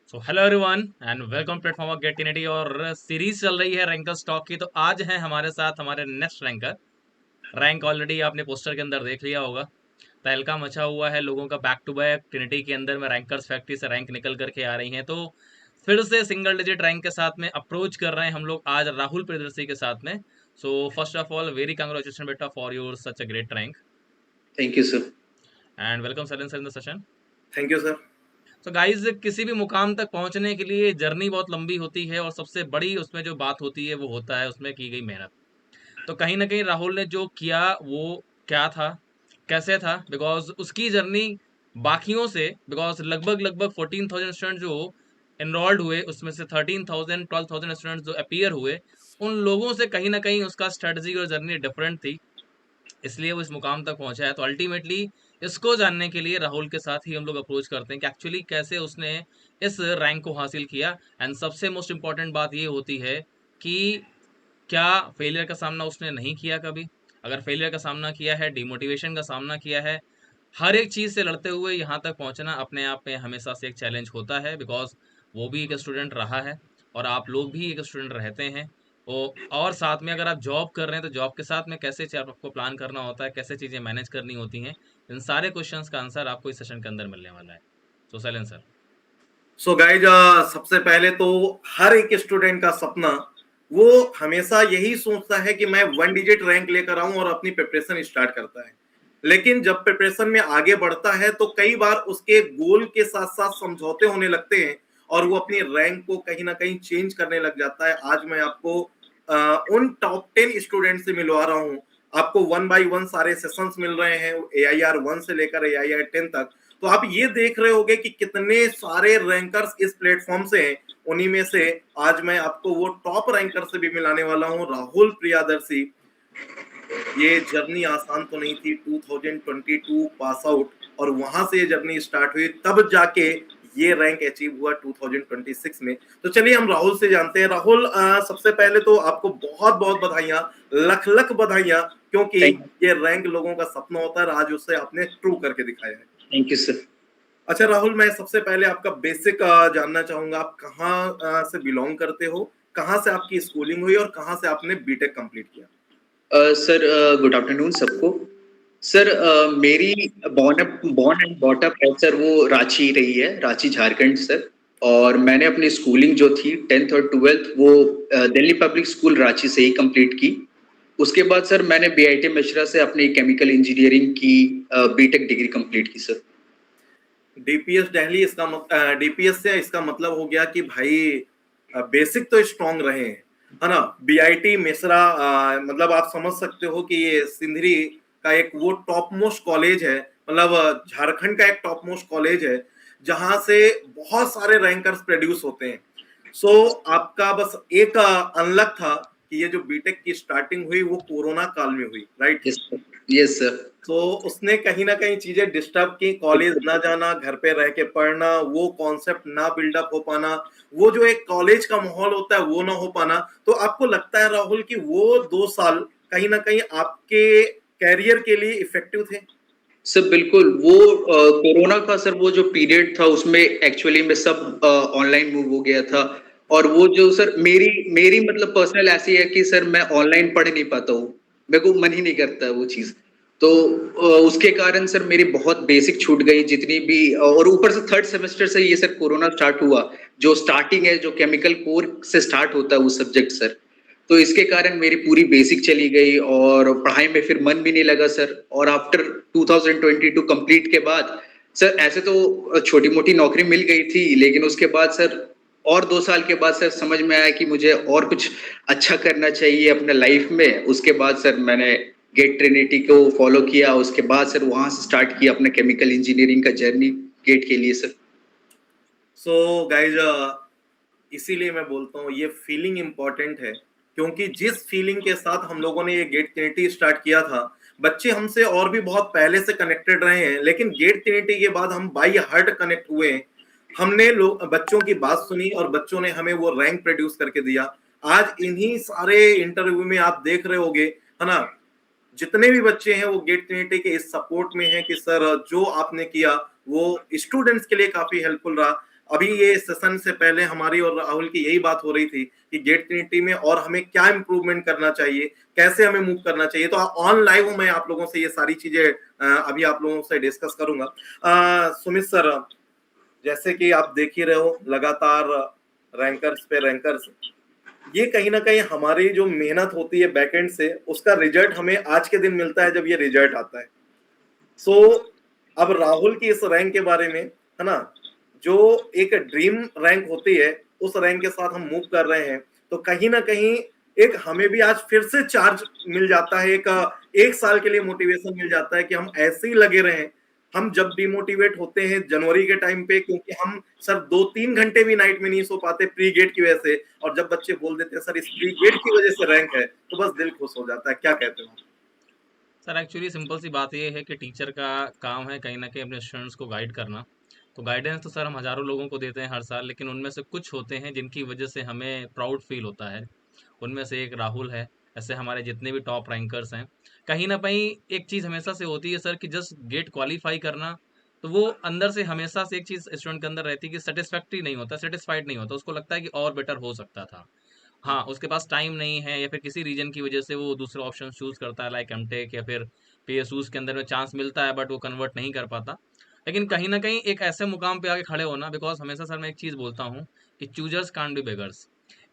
So hello everyone and welcome platform of गेट टिनिटी। और सीरीज चल रही है रैंकर स्टॉक की। तो आज है हमारे साथ हमारे नेक्स्ट रैंकर। रैंक ऑलरेडी आपने पोस्टर के अंदर देख लिया होगा। तहलका मचा हुआ है लोगों का बैक टू बैक ट्रिनिटी के अंदर में रैंकर्स फैक्ट्री से रैंक निकल करके आ रही हैं। तो फिर से सिंगल डिजिट रैंक के साथ में अप्रोच कर रहे हैं हम लोग आज राहुल प्रियदर्शी के साथ में। So first of all very congratulation बेटा for your such a great rank thank you sir. And welcome sir in the session. Thank you sir. तो गाइज किसी भी मुकाम तक पहुंचने के लिए जर्नी बहुत लंबी होती है और सबसे बड़ी उसमें जो बात होती है वो होता है उसमें की गई मेहनत। तो कहीं ना कहीं राहुल ने जो किया वो क्या था, कैसे था, बिकॉज उसकी जर्नी बाकियों से, बिकॉज लगभग लगभग 14,000 स्टूडेंट जो एनरोल्ड हुए उसमें से 13,000 12,000 स्टूडेंट जो अपीयर हुए, उन लोगों से कहीं ना कहीं उसका स्ट्रेटजी और जर्नी डिफरेंट थी। इसलिए वो इस मुकाम तक पहुंचा है। तो अल्टीमेटली इसको जानने के लिए राहुल के साथ ही हम लोग अप्रोच करते हैं कि एक्चुअली कैसे उसने इस रैंक को हासिल किया। एंड सबसे मोस्ट इम्पॉर्टेंट बात ये होती है कि क्या फेलियर का सामना उसने नहीं किया कभी। अगर फेलियर का सामना किया है, डिमोटिवेशन का सामना किया है, हर एक चीज़ से लड़ते हुए यहाँ तक पहुँचना अपने आप में हमेशा से एक चैलेंज होता है। बिकॉज वो भी एक स्टूडेंट रहा है और आप लोग भी एक स्टूडेंट रहते हैं। और साथ में अगर आप जॉब कर रहे हैं तो जॉब के साथ में कैसे आपको प्लान करना होता है, कैसे चीज़ें मैनेज करनी होती हैं, इन सारे क्वेश्चंस का आंसर आपको इस सेशन के अंदर मिलने वाला है। तो सैलेन सर। सो गाइज, सबसे पहले तो हर एक स्टूडेंट का सपना वो हमेशा यही सोचता है कि मैं वन डिजिट रैंक लेकर आऊं और अपनी प्रिपरेशन स्टार्ट करता है। लेकिन जब प्रिपरेशन में आगे बढ़ता है तो कई बार उसके गोल के साथ साथ समझौते होने लगते हैं और वो अपनी रैंक को कहीं ना कहीं चेंज करने लग जाता है। आज मैं आपको उन टॉप 10 स्टूडेंट से मिलवा रहा हूँ। आपको वन बाय वन सारे सेशंस मिल रहे हैं, AIR 1 से लेकर AIR 10 तक। तो आप ये देख रहे होंगे कि कितने सारे रैंकर्स इस प्लेटफॉर्म से हैं। उन्हीं में से आज मैं आपको वो टॉप रैंकर से भी मिलाने वाला हूँ, राहुल प्रियदर्शी। ये जर्नी आसान तो नहीं थी। 2022 पास आउट और वहां से ये जर्नी स्टार्ट हुई, तब जाके ये रैंक अचीव हुआ 2026 में। तो चलिए हम राहुल से जानते हैं। राहुल, सबसे पहले तो आपको बहुत बहुत बधाइयां, लख लख बधाइयां, क्योंकि थैंक ये रैंक लोगों का सपना होता है, आज उसे आपने ट्रू करके दिखाया है। Thank you sir. अच्छा राहुल, मैं सबसे पहले आपका बेसिक जानना चाहूंगा। आप कहाँ से बिलोंग करते हो, कहाँ से आपकी स्कूलिंग हुई और कहाँ से आपने बीटेक कंप्लीट किया? सर, गुड आफ्टरनून सबको। सर, मेरी बॉर्न एंड बॉट अप है सर, वो रांची रही है, रांची झारखंड सर। और मैंने अपनी स्कूलिंग जो थी 10th और 12th वो दिल्ली पब्लिक स्कूल रांची से ही कंप्लीट की। उसके बाद सर मैंने बीआईटी मिश्रा से अपनी केमिकल इंजीनियरिंग की बीटेक डिग्री कंप्लीट की सर। डीपीएस दिल्ली, डीपीएस से इसका मतलब हो गया कि भाई बेसिक तो स्ट्रांग रहे हैं, है ना। बीआईटी मिश्रा, मतलब आप समझ सकते हो कि ये सिंधरी का एक वो टॉप मोस्ट कॉलेज है, मतलब झारखंड का एक टॉप मोस्ट कॉलेज है जहां से बहुत सारे रैंकर्स प्रोड्यूस होते हैं। सो आपका बस एक अनलक था कि ये जो बीटेक की स्टार्टिंग हुई वो कोरोना काल में हुई, right. Yes sir. Yes sir. तो उसने कहीं ना कहीं चीजें डिस्टर्ब की, कॉलेज ना जाना, घर पे रह के पढ़ना, वो कॉन्सेप्ट ना बिल्डअप हो पाना, वो जो एक कॉलेज का माहौल होता है वो ना हो पाना। तो आपको लगता है राहुल कि वो 2 साल कहीं ना कहीं आपके कैरियर के लिए इफेक्टिव थे? सर बिल्कुल, वो कोरोना का सर वो जो पीरियड था उसमें एक्चुअली में सब ऑनलाइन मूव हो गया था। और वो जो सर मेरी मेरी मतलब पर्सनल ऐसी है कि सर मैं ऑनलाइन पढ़ नहीं पाता हूँ, मेरे को मन ही नहीं करता है वो चीज़। तो उसके कारण सर मेरी बहुत बेसिक छूट गई जितनी भी। और ऊपर से थर्ड सेमेस्टर से ये सर कोरोना स्टार्ट हुआ, जो स्टार्टिंग है जो केमिकल कोर से स्टार्ट होता है वो सब्जेक्ट सर। तो इसके कारण मेरी पूरी बेसिक चली गई और पढ़ाई में फिर मन भी नहीं लगा सर। और आफ्टर 2022 कंप्लीट के बाद सर ऐसे तो छोटी मोटी नौकरी मिल गई थी, लेकिन उसके बाद सर और 2 साल के बाद सर समझ में आया कि मुझे और कुछ अच्छा करना चाहिए अपने लाइफ में। उसके बाद सर मैंने गेट ट्रिनिटी को फॉलो किया, उसके बाद सर वहां से स्टार्ट किया अपने केमिकल इंजीनियरिंग का जर्नी गेट के लिए सर। सो गाइज, इसीलिए मैं बोलता हूँ ये फीलिंग इंपॉर्टेंट है, क्योंकि जिस फीलिंग के साथ हम लोगों ने ये गेट ट्रिनिटी स्टार्ट किया था, बच्चे हमसे और भी बहुत पहले से कनेक्टेड रहे हैं, लेकिन गेट ट्रिनिटी के बाद हम बाई हार्ट कनेक्ट हुए हैं। हमने लोग बच्चों की बात सुनी और बच्चों ने हमें वो रैंक प्रोड्यूस करके दिया। आज इन्हीं सारे इंटरव्यू में आप देख रहे होगे, है ना, जितने भी बच्चे हैं वो गेट ट्रिनिटी के इस सपोर्ट में हैं कि सर जो आपने किया वो स्टूडेंट्स के लिए काफी हेल्पफुल रहा। अभी ये सेशन से पहले हमारी और राहुल की यही बात हो रही थी कि गेट ट्रिनिटी में और हमें क्या इंप्रूवमेंट करना चाहिए, कैसे हमें मूव करना चाहिए। तो ऑन लाइव मैं आप लोगों से ये सारी चीजें अभी आप लोगों से डिस्कस करूंगा। सुमित सर, जैसे कि आप देख ही रहे हो लगातार रैंकर्स पे रैंकर्स, ये कहीं ना कहीं हमारी जो मेहनत होती है बैकएंड से, उसका रिजल्ट हमें आज के दिन मिलता है जब ये रिजल्ट आता है। सो अब राहुल की इस रैंक के बारे में, है ना, जो एक ड्रीम रैंक होती है उस रैंक के साथ हम मूव कर रहे हैं, तो कहीं ना कहीं एक हमें भी आज फिर से चार्ज मिल जाता है, एक साल के लिए मोटिवेशन मिल जाता है कि हम ऐसे ही लगे रहें। हम जब डिमोटिवेट होते हैं जनवरी के टाइम पे, क्योंकि हम सर 2-3 घंटे भी नाइट में नहीं सो पाते प्री गेट की वजह से, और जब बच्चे बोल देते हैं सर इस प्री गेट की वजह से रैंक है, तो बस दिल खुश हो जाता है। क्या कहते हो सर एक्चुअली सिंपल सी बात ये है कि टीचर का काम है कहीं ना कहीं अपने स्टूडेंट्स को गाइड करना। तो गाइडेंस तो सर हम हज़ारों लोगों को देते हैं हर साल, लेकिन उनमें से कुछ होते हैं जिनकी वजह से हमें प्राउड फील होता है। उनमें से एक राहुल है। ऐसे हमारे जितने भी टॉप रैंकर्स हैं, कहीं ना कहीं एक चीज़ हमेशा से होती है सर कि जस्ट गेट क्वालिफाई करना, तो वो अंदर से हमेशा से एक चीज़ स्टूडेंट के अंदर रहती है कि सेटिस्फैक्ट्री नहीं होता, सेटिस्फाइड नहीं होता, उसको लगता है कि और बेटर हो सकता था। हाँ, उसके पास टाइम नहीं है या फिर किसी रीजन की वजह से वो दूसरे ऑप्शन चूज़ करता है, लाइक एमटेक या फिर पीएसयूज़ के अंदर में चांस मिलता है बट वो कन्वर्ट नहीं कर पाता। लेकिन कहीं न कहीं एक ऐसे मुकाम पे आके खड़े होना, बिकॉज़ हमेशा सर मैं एक चीज़ बोलता हूँ कि चूज़र्स कांट बी बेगर्स।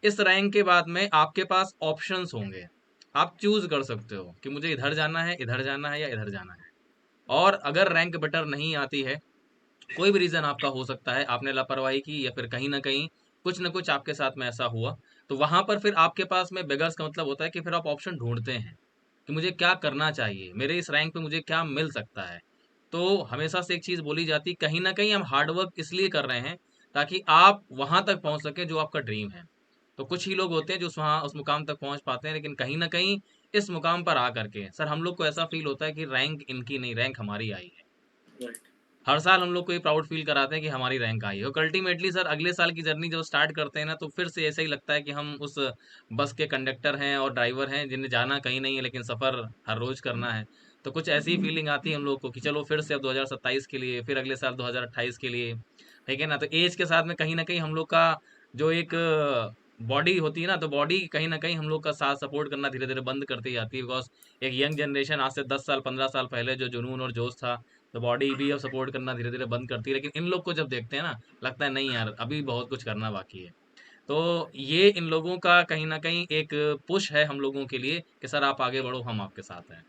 इस रैंक के बाद में आपके पास ऑप्शंस होंगे। आप चूज़ कर सकते हो कि मुझे इधर जाना है, इधर जाना है या इधर जाना है। और अगर रैंक बेटर नहीं आती है, कोई भी रीज़न आपका हो सकता है, आपने लापरवाही की या फिर कहीं न कहीं कुछ न कुछ आपके साथ में ऐसा हुआ, तो वहाँ पर फिर आपके पास में बेगर्स का मतलब होता है कि फिर आप ऑप्शन ढूँढते हैं कि मुझे क्या करना चाहिए, मेरे इस रैंक पे मुझे क्या मिल सकता है। तो हमेशा से एक चीज़ बोली जाती है, कहीं न कहीं हम हार्ड वर्क इसलिए कर रहे हैं ताकि आप वहाँ तक पहुँच सकें जो आपका ड्रीम है। तो कुछ ही लोग होते हैं जो उस मुकाम तक पहुँच पाते हैं, लेकिन कहीं न कहीं इस मुकाम पर आ कर के सर हम लोग को ऐसा फ़ील होता है कि रैंक इनकी नहीं, रैंक हमारी आई है। राइट। हर साल हम लोग को ये प्राउड फील कराते हैं कि हमारी रैंक आई है, और अल्टीमेटली सर अगले साल की जर्नी जब स्टार्ट करते हैं ना, तो फिर से ऐसा ही लगता है कि हम उस बस के कंडक्टर हैं और ड्राइवर हैं जिन्हें जाना कहीं नहीं है, लेकिन सफ़र हर रोज़ करना है। तो कुछ ऐसी ही फीलिंग आती है हम लोग को कि चलो फिर से अब 2027 के लिए, फिर अगले साल 2028 के लिए, ठीक है ना? तो एज के साथ में कहीं न कहीं हम लोग का जो एक बॉडी होती है ना, तो बॉडी कहीं न कहीं हम लोग का साथ सपोर्ट करना धीरे-धीरे बंद करती जाती है, बिकॉज़ एक यंग जनरेशन आज से 10 साल, 15 साल पहले जो जुनून और जोश था, तो बॉडी भी अब सपोर्ट करना धीरे-धीरे बंद करती है। लेकिन इन लोग को जब देखते हैं ना, लगता है नहीं यार, अभी बहुत कुछ करना बाकी है। तो ये इन लोगों का कहीं न कहीं एक पुश है हम लोगों के लिए कि सर आप आगे बढ़ो, हम आपके साथ हैं।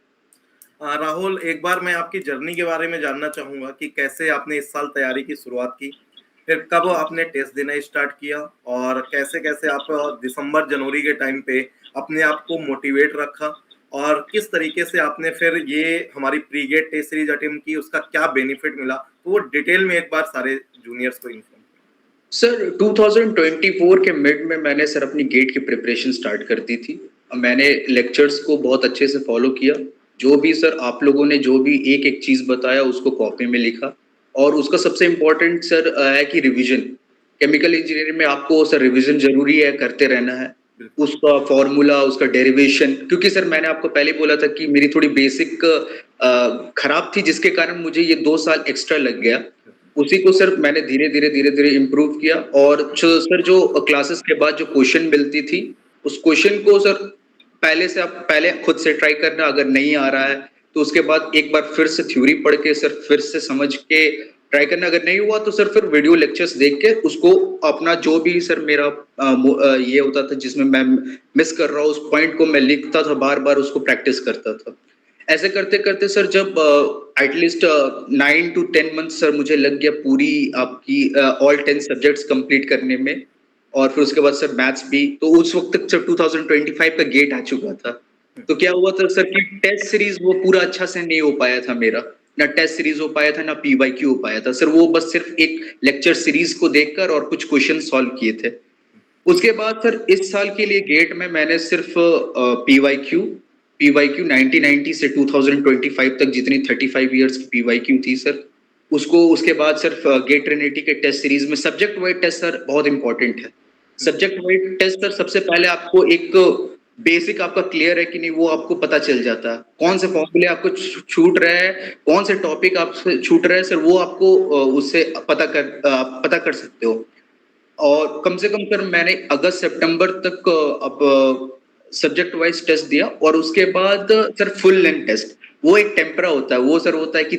राहुल, एक बार मैं आपकी जर्नी के बारे में जानना चाहूंगा कि कैसे आपने इस साल तैयारी की शुरुआत की, फिर कब आपने टेस्ट देना स्टार्ट किया, और कैसे कैसे आप दिसंबर जनवरी के टाइम पे अपने आप को मोटिवेट रखा, और किस तरीके से आपने फिर ये हमारी pre GATE test series attempt की, उसका क्या बेनिफिट मिला, तो वो डिटेल में एक बार सारे जूनियर्स को इन्फॉर्म। सर 2024 के मिड में मैंने सर अपनी गेट की प्रिपरेशन स्टार्ट कर दी थी। मैंने लेक्चर्स को बहुत अच्छे से फॉलो किया। जो भी सर आप लोगों ने जो भी एक-एक चीज़ बताया उसको कॉपी में लिखा, और उसका सबसे इम्पोर्टेंट सर है कि रिवीजन। केमिकल इंजीनियरिंग में आपको सर रिवीजन ज़रूरी है, करते रहना है। उसका फॉर्मूला, उसका डेरिवेशन, क्योंकि सर मैंने आपको पहले बोला था कि मेरी थोड़ी बेसिक खराब थी, जिसके कारण मुझे ये 2 साल एक्स्ट्रा लग गया। उसी को सर मैंने धीरे-धीरे इम्प्रूव किया, और जो क्लासेस के बाद जो क्वेश्चन मिलती थी, उस क्वेश्चन को सर पहले से आप पहले खुद से ट्राई करना, अगर नहीं आ रहा है तो उसके बाद एक बार फिर से थ्योरी पढ़ के सर फिर से समझ के ट्राई करना, अगर नहीं हुआ तो सर फिर वीडियो लेक्चर्स देख के उसको अपना जो भी सर मेरा ये होता था जिसमें मैं मिस कर रहा हूँ उस पॉइंट को मैं लिखता था, बार-बार उसको प्रैक्टिस करता था। ऐसे करते-करते सर जब एटलीस्ट 9 टू 10 मंथ्स सर मुझे लग गया पूरी आपकी ऑल 10 सब्जेक्ट्स कंप्लीट करने में, और फिर उसके बाद सर मैथ्स भी। तो उस वक़्त तक सर 2025 का गेट आ चुका था। तो क्या हुआ था सर कि टेस्ट सीरीज़ वो पूरा अच्छा से नहीं हो पाया था मेरा। ना टेस्ट सीरीज़ हो पाया था, ना पीवाईक्यू हो पाया था। सर वो बस सिर्फ़ एक लेक्चर सीरीज़ को देखकर और कुछ क्वेश्चन सॉल्व किए थे। उसके बाद सर इस साल के लिए गेट में मैंने सिर्फ पीवाईक्यू 1990 से 2025 तक जितनी 35 इयर्स की पीवाईक्यू थी सर, उसको उसके बाद सिर्फ गेट ट्रिनिटी के टेस्ट सीरीज में सब्जेक्ट वाइज टेस्ट सर बहुत इंपॉर्टेंट है। सब्जेक्ट वाइज टेस्ट सर सबसे पहले आपको एक बेसिक आपका क्लियर है कि नहीं वो आपको पता चल जाता है। कौन से फॉर्मूले आपको छूट रहे हैं, कौन से टॉपिक आपसे छूट रहे हैं सर, वो आपको उससे पता कर सकते हो। और कम से कम सर मैंने अगस्त सितंबर तक अब सब्जेक्ट वाइज टेस्ट दिया, और उसके बाद सर फुल लेंथ टेस्ट, वो एक टेम्परा होता है, वो सर होता है कि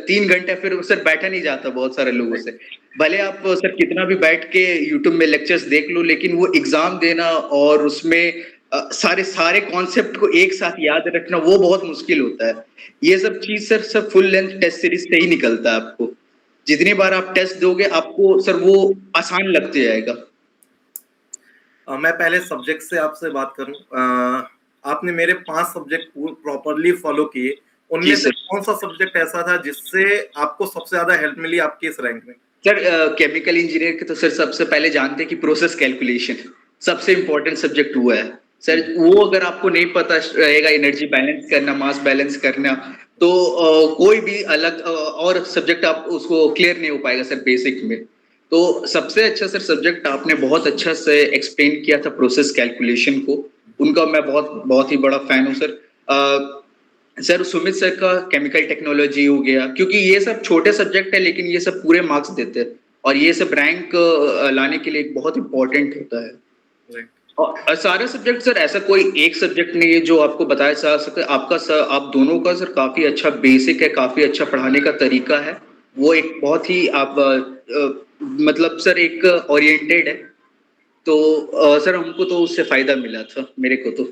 3 घंटे फिर सर बैठा नहीं जाता बहुत सारे लोगों से। भले आप सर कितना भी बैठ के यूट्यूब में लेक्चर्स देख लो, लेकिन वो एग्जाम देना और उसमें सारे सारे कॉन्सेप्ट को एक साथ याद रखना वो बहुत मुश्किल होता है। ये सब चीज सर सब फुल लेंथ टेस्ट सीरीज से ही निकलता है। आपको जितनी बार आप टेस्ट दोगे आपको सर वो आसान लगते जाएगा। मैं पहले सब्जेक्ट से आपसे बात करूं, आपने मेरे 5 सब्जेक्ट प्रॉपरली फॉलो किए, उनमें से कौन सा सब्जेक्ट ऐसा था जिससे आपको सबसे ज्यादा हेल्प मिली आपके इस रैंक में? सर केमिकल इंजीनियर के तो सर सबसे पहले जानते हैं कि प्रोसेस कैलकुलेशन सबसे इंपॉर्टेंट सब्जेक्ट हुआ है सर। वो अगर आपको नहीं पता रहेगा एनर्जी बैलेंस करना, मास बैलेंस करना, तो कोई भी अलग और सब्जेक्ट आप उसको क्लियर नहीं हो पाएगा सर बेसिक में। तो सबसे अच्छा सर सब्जेक्ट आपने बहुत अच्छा से एक्सप्लेन किया था प्रोसेस कैलकुलेशन को, उनका मैं बहुत ही बड़ा फैन हूँ सर। सर सुमित सर का केमिकल टेक्नोलॉजी हो गया, क्योंकि ये सब छोटे सब्जेक्ट है लेकिन ये सब पूरे मार्क्स देते हैं, और ये सब रैंक लाने के लिए बहुत इंपॉर्टेंट होता है। और सारे सब्जेक्ट सर ऐसा कोई एक सब्जेक्ट नहीं है जो आपको बताया जा सके। आपका सर आप दोनों का सर काफी अच्छा बेसिक है, काफी अच्छा पढ़ाने का तरीका है, वो एक बहुत ही आप मतलब सर एक ओरिएंटेड है। तो सर हमको तो उससे फायदा मिला था, मेरे को तो।